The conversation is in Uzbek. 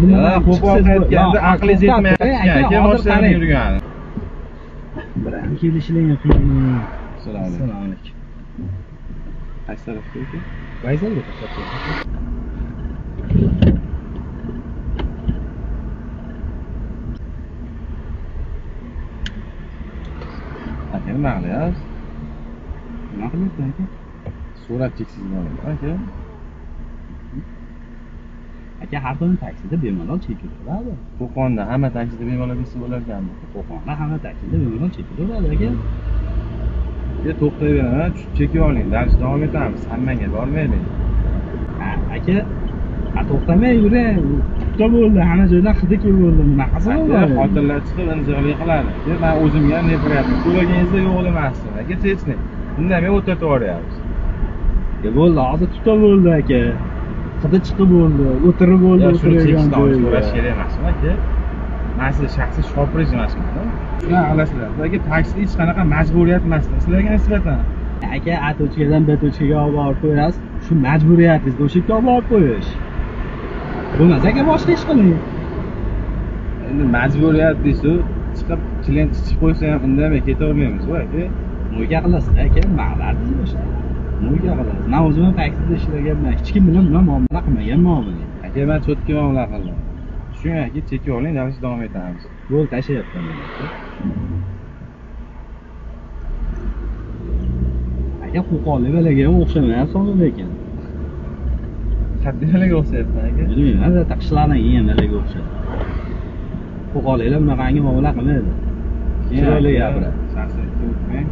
qo'pol qaytganda aqlingiz yetmayapti aka, boshdan yurgani. Bilan kelishinglar qiyin. Assalomu alaykum. Qaysi tarafga aka? Vayzalga tashlab. Aka nima qilyapsiz? Nima qilyapsan aka? Surat cheksizman aka. Aka har doim taksida bemalol chekib turadi. Qo'qonda hamma taksida bemalol desa bo'larkanmi? Qo'qonda hamma taksida bemalol chekib turadi aka. To'xtayveraman, chekib oling, dars davom etamiz. Hammanga bormaylik. Aka, to'xtamay yuring. Tutda bo'ldi, hamma joydan hidi kelib bo'ldi. Bunaqasi aka, xotinlar chiqib injiqlik qiladi. Men o'zimga ham nepiryapman. So'raganingizda yo'q demasdim. Aka, tinchlik. Indamay o'tirib yuboryapsiz. Bo'ldi, hozir tutda bo'ldi aka. Hidi chiqib bo'ldi, o'tirib bo'ldi, o'tirgan joyga. So'rash kerak emasmi aka? Men siz shaxsiy shopiriz emasman. Shuni anglasizlar. Sizlarga taksida hech qanaqa majburiyat emas. Sizlarga nisbatan aka, A tochkadan B tochkaga olib borib qo'yasiz. Shu majburiyatingiz o'sha yerga olib borib qo'yish. Bo'lmasa aka boshqa ish qiling. Endi majburiyat deysiz, chiqib klient chiqib qo'ysa ham indamay ketavermaymiz-ku aka. Nima qilasiz aka? Ma'qulsiz boshqa. Nima qilasiz? Men o'zim ham taksida ishlaganman. Hech kim bilan muomala qilmaganman men. Aka, men cho'tki muomala qildim. Shunga chekib oling, darsga davom etamiz. Yo'l tashlayapman. Aka, qo'qonli balaga ham o'xshamayapsan lekin. Qat'iy balaga o'xshayapman aka. Bilmayman, taqishlardan keyin balaga o'xshaydi. Qo'qonliklar bunaqangi muomala qilmaydi. Chiroyli gapiradi. Shaxsiy o'tmang.